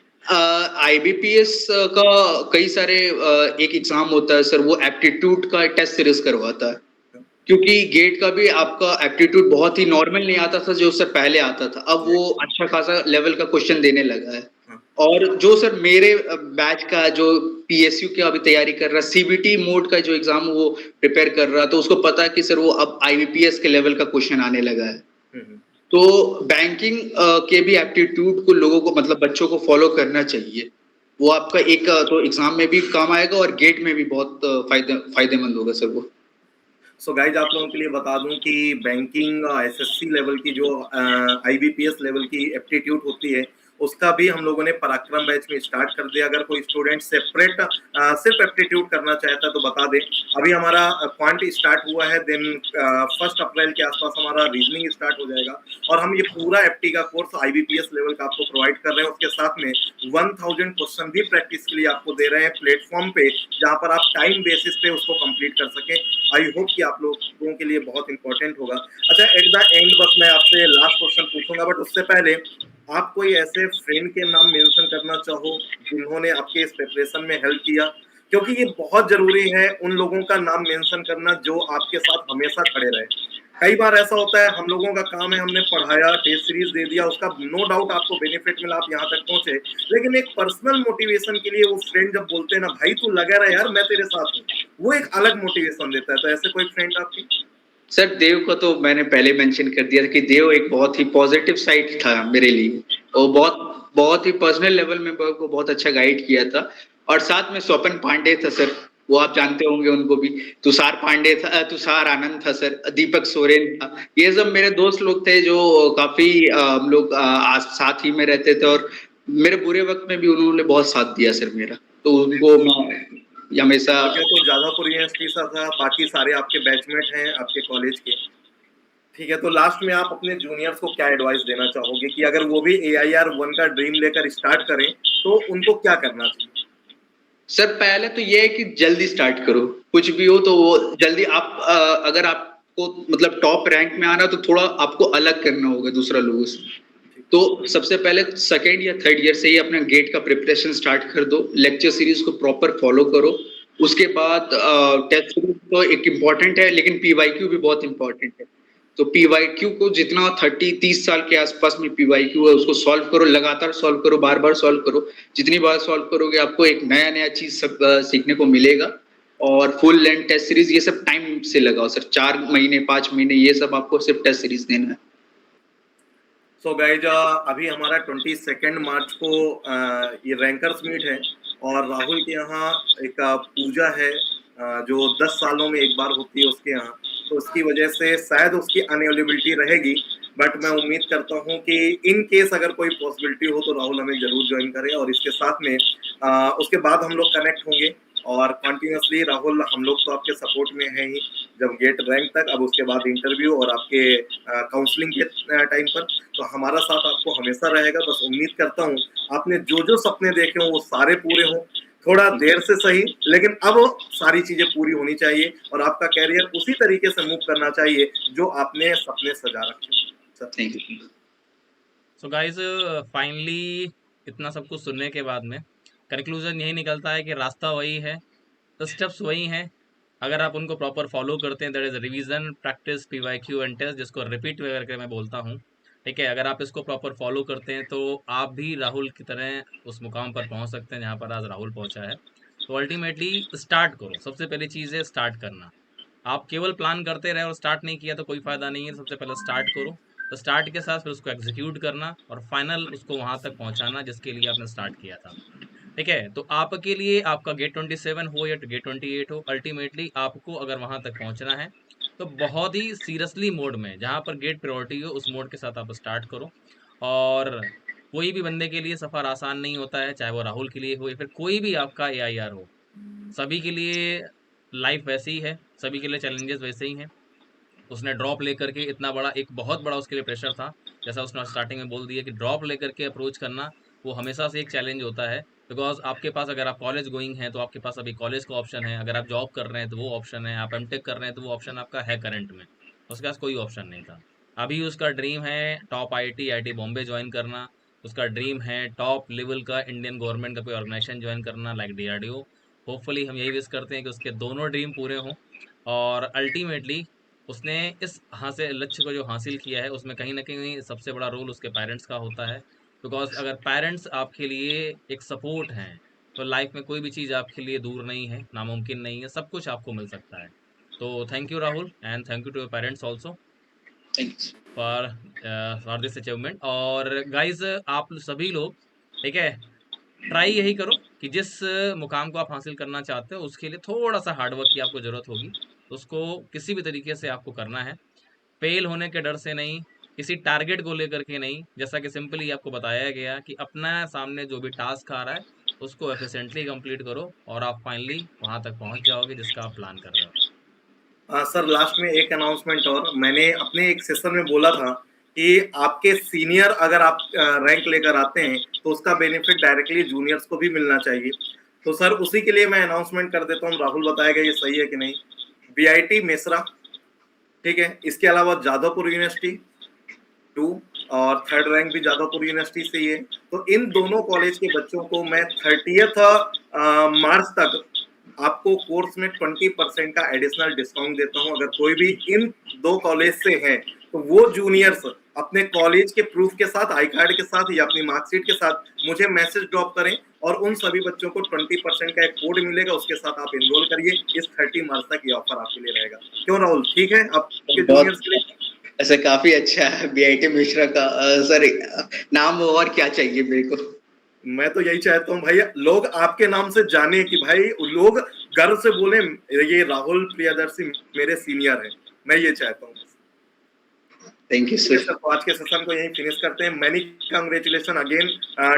आईबीपीएस का कई सारे एक एग्जाम होता है सर, वो एप्टीट्यूड का टेस्ट सीरीज करवाता है, क्योंकि गेट का भी आपका एप्टीट्यूड बहुत ही नॉर्मल नहीं आता था जो सर पहले आता था, अब वो अच्छा खासा लेवल का क्वेश्चन देने लगा है। और जो सर मेरे बैच का जो पीएसयू की अभी तैयारी कर रहा है, सीबीटी मोड का जो एग्जाम वो प्रिपेयर कर रहा, तो उसको पता है कि सर वो अब आईबीपीएस के लेवल का क्वेश्चन आने लगा है। तो बैंकिंग के भी एप्टीट्यूड को लोगों को मतलब बच्चों को फॉलो करना चाहिए, वो आपका एक तो एग्जाम में भी काम आएगा और गेट में भी बहुत फायदेमंद होगा सर वो। सो गाइज आप लोगों के लिए बता दूं कि बैंकिंग एसएससी लेवल की जो आईबीपीएस लेवल की एप्टीट्यूड होती है उसका भी हम लोगों ने पराक्रम बैच में स्टार्ट कर दिया। अगर कोई स्टूडेंट सेपरेट सिर्फ एप्टीट्यूड करना चाहता है तो बता दें, अभी हमारा क्वांट स्टार्ट हुआ है, देन 1 अप्रैल के आसपास हमारा रीजनिंग स्टार्ट हो जाएगा और हम ये पूरा एफटी का कोर्स आईबीपीएस लेवल का आपको प्रोवाइड कर रहे हैं। उसके साथ में 1000 क्वेश्चन भी प्रैक्टिस के लिए आपको दे रहे हैं प्लेटफॉर्म पे, जहां पर आप टाइम बेसिस पे उसको कंप्लीट कर सकें। आई होप कि आप लोगों के लिए बहुत इंपॉर्टेंट होगा। अच्छा, एट द एंड बस मैं आपसे लास्ट क्वेश्चन पूछूंगा, बट उससे पहले आप कोई ऐसे फ्रेंड के नाम मेंशन करना चाहो जिन्होंने आपके इस प्रिपरेशन में हेल्प किया, क्योंकि ये बहुत जरूरी है उन लोगों का नाम मेंशन करना जो आपके साथ हमेशा खड़े रहे। कई बार ऐसा होता है हम लोगों का काम है, हमने पढ़ाया, टेस्ट सीरीज दे दिया, उसका नो डाउट आपको बेनिफिट मिला, आप यहाँ तक पहुंचे, लेकिन एक पर्सनल मोटिवेशन के लिए वो फ्रेंड जब बोलते हैं ना भाई तू लगा रहा यार मैं तेरे साथ हूँ, वो एक अलग मोटिवेशन देता है। तो ऐसे कोई फ्रेंड आपकी? सर देव को तो मैंने पहले मेंशन कर दिया था कि देव एक बहुत ही पॉजिटिव साइड था मेरे लिए, वो बहुत ही पर्सनल लेवल में को बहुत अच्छा गाइड किया था। और साथ में स्वपन पांडे था सर, वो आप जानते होंगे उनको भी। तुषार पांडे था, तुषार आनंद था सर, दीपक सोरेन था, ये सब मेरे दोस्त लोग थे जो काफी हम लोग साथ ही में रहते थे और मेरे बुरे वक्त में भी उन्होंने बहुत साथ दिया सर मेरा, तो उनको मैं हमेशा। तो जादवपुर यूनिवर्सिटी से था, बाकी सारे आपके बैचमेट हैं आपके कॉलेज के, ठीक है। तो लास्ट में आप अपने जूनियर्स को क्या एडवाइस देना चाहोगे कि अगर वो भी AIR 1 का ड्रीम लेकर स्टार्ट करें तो उनको क्या करना चाहिए? सर पहले तो ये है कि जल्दी स्टार्ट करो, कुछ भी हो तो वो जल्दी आप अगर आपको मतलब टॉप रैंक में आना तो थोड़ा आपको अलग करना होगा दूसरा लोगों से। तो सबसे पहले सेकेंड या थर्ड ईयर से ही अपना गेट का प्रिपरेशन स्टार्ट कर दो, लेक्चर सीरीज को प्रॉपर फॉलो करो। उसके बाद टेस्ट सीरीज तो एक इम्पॉर्टेंट है, लेकिन पीवाईक्यू भी बहुत इंपॉर्टेंट है। तो पीवाईक्यू को जितना 30 साल के आसपास में पीवाईक्यू है उसको सॉल्व करो, लगातार सॉल्व करो, बार बार सॉल्व करो। जितनी बार सॉल्व करोगे आपको एक नया नया चीज सब सीखने को मिलेगा। और फुल लेंथ टेस्ट सीरीज ये सब टाइम से लगाओ सर, 4 महीने 5 महीने ये सब आपको सिर्फ टेस्ट सीरीज देना है। सो गाइज अभी हमारा 22 मार्च को ये रैंकर्स मीट है और राहुल के यहाँ एक पूजा है जो 10 सालों में एक बार होती है उसके यहाँ, तो उसकी वजह से शायद उसकी अनअवेलेबिलिटी रहेगी, बट मैं उम्मीद करता हूँ कि इन केस अगर कोई पॉसिबिलिटी हो तो राहुल हमें जरूर ज्वाइन करे। और इसके साथ में उसके बाद हम लोग कनेक्ट होंगे और कंटिन्यूसली राहुल हम लोग तो आपके सपोर्ट में है ही जब गेट रैंक तक, अब उसके बाद इंटरव्यू और आपके काउंसलिंग के टाइम पर, तो हमारा साथ आपको हमेशा रहेगा। बस उम्मीद करता हूँ आपने जो जो सपने देखे हों वो सारे पूरे हों, थोड़ा देर से सही, लेकिन अब सारी चीजें पूरी होनी चाहिए और आपका कैरियर उसी तरीके से मूव करना चाहिए जो आपने सपने सजा रखे। Thank you. So guys finally इतना सब कुछ सुनने के बाद में कंक्लूजन यही निकलता है कि रास्ता वही है, स्टेप्स वही हैं। अगर आप उनको प्रॉपर फॉलो करते हैं, that is revision, practice, PYQ and test, जिसको रिपीट करके मैं बोलता हूँ, ठीक है। अगर आप इसको प्रॉपर फॉलो करते हैं तो आप भी राहुल की तरह उस मुकाम पर पहुंच सकते हैं जहां पर आज राहुल पहुंचा है। तो अल्टीमेटली स्टार्ट करो, सबसे पहली चीज़ है स्टार्ट करना। आप केवल प्लान करते रहे और स्टार्ट नहीं किया तो कोई फायदा नहीं है। सबसे पहले स्टार्ट करो, तो स्टार्ट के साथ फिर उसको एग्जीक्यूट करना और फाइनल उसको वहां तक पहुंचाना जिसके लिए आपने स्टार्ट किया था, ठीक है। तो आपके लिए आपका गेट 27 हो या गेट 28 हो, अल्टीमेटली आपको अगर वहां तक पहुंचना है तो बहुत ही सीरियसली मोड में, जहां पर गेट प्रायोरिटी हो उस मोड के साथ आप स्टार्ट करो। और कोई भी बंदे के लिए सफ़र आसान नहीं होता है, चाहे वो राहुल के लिए हो या फिर कोई भी आपका AIR हो। सभी के लिए लाइफ वैसे ही है, सभी के लिए चैलेंजेस वैसे ही हैं। उसने ड्रॉप लेकर के इतना बड़ा, एक बहुत बड़ा उसके लिए प्रेशर था, जैसा उसने स्टार्टिंग में बोल दिया कि ड्रॉप लेकर के अप्रोच करना वो हमेशा से एक चैलेंज होता है। बिकॉज आपके पास, अगर आप कॉलेज गोइंग हैं तो आपके पास अभी कॉलेज का ऑप्शन है, अगर आप जॉब कर रहे हैं तो वो ऑप्शन है, आप एमटेक कर रहे हैं तो वो ऑप्शन आपका है करंट में, उसके पास कोई ऑप्शन नहीं था। अभी उसका ड्रीम है टॉप आईआईटी बॉम्बे ज्वाइन करना, उसका ड्रीम है टॉप लेवल का इंडियन गवर्नमेंट का कोई ऑर्गेनाइजेशन ज्वाइन करना लाइक डीआरडीओ। होपफुली हम यही विश करते हैं कि उसके दोनों ड्रीम पूरे हों, और अल्टीमेटली उसने इस हासिल लक्ष्य को जो हासिल किया है उसमें कहीं ना कहीं सबसे बड़ा रोल उसके पेरेंट्स का होता है। बिकॉज अगर पेरेंट्स आपके लिए एक सपोर्ट हैं तो लाइफ में कोई भी चीज़ आपके लिए दूर नहीं है, नामुमकिन नहीं है, सब कुछ आपको मिल सकता है। तो thank you Rahul, and thank you to your parents also thanks. For for this achievement. और गाइज आप सभी लोग, ठीक है, ट्राई यही करो कि जिस मुकाम को आप हासिल करना चाहते हो उसके लिए थोड़ा सा हार्डवर्क की आपको ज़रूरत होगी, उसको किसी भी तरीके से आपको करना है, फेल होने के डर से नहीं, किसी टारगेट को लेकर के नहीं। जैसा कि सिंपली आपको बताया गया कि अपना सामने जो भी टास्क आ रहा है उसको एफिशिएंटली कंप्लीट करो और आप फाइनली वहां तक पहुंच जाओगे जिसका आप प्लान कर रहे हो। सर लास्ट में एक अनाउंसमेंट और, मैंने अपने एक सेशन में बोला था कि आपके सीनियर अगर आप रैंक लेकर आते हैं तो उसका बेनिफिट डायरेक्टली जूनियर्स को भी मिलना चाहिए। तो सर उसी के लिए मैं अनाउंसमेंट कर देता हूँ, राहुल बताएगा ये सही है कि नहीं। बीआईटी मेसरा, ठीक है, इसके अलावा जादवपुर यूनिवर्सिटी 2, और थर्ड रैंक भी जादवपुर यूनिवर्सिटी से ही है। तो इन दोनों कॉलेज के बच्चों को मैं 30 मार्च तक आपको कोर्स में 20% का एडिशनल डिस्काउंट देता हूं। अगर कोई भी इन दो कॉलेज से है तो वो जूनियर्स अपने कॉलेज के प्रूफ के साथ, आई कार्ड के साथ या अपनी मार्कशीट के साथ मुझे मैसेज ड्रॉप करें, और उन सभी बच्चों को 20% का एक कोड मिलेगा, उसके साथ आप एनरोल करिए। इस 30 मार्च तक ये ऑफर आपके लिए रहेगा। क्यों राहुल, ठीक है आपके जूनियर्स के लिए? ऐसा काफी अच्छा है बीआईटी मिश्रा का। सर नाम और क्या चाहिए मेरे को? मैं तो यही चाहता हूँ भाई, लोग आपके नाम से जाने कि भाई लोग गर्व से बोले ये राहुल प्रियदर्शी मेरे सीनियर हैं। मैं ये चाहता हूँ। थैंक यू ठीक है सर। सर, तो आज के सेशन को यहीं फिनिश करते हैं। Many congratulation again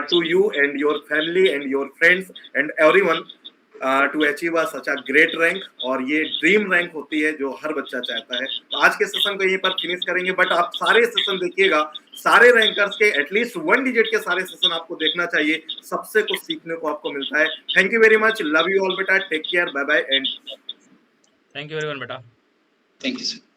to you and your family and your friends and everyone to achieve such a great rank. और ये ड्रीम रैंक होती है जो हर बच्चा चाहता है। तो आज के सेशन को यहीं पर फिनिश करेंगे, बट आप सारे सेशन देखिएगा, सारे रैंकर्स के एटलीस्ट 1 डिजिट के सारे सेशन आपको देखना चाहिए, सबसे कुछ सीखने को आपको मिलता है। Thank you very much, love you all बेटा, take care, bye bye and thank you everyone बेटा। Thank you sir.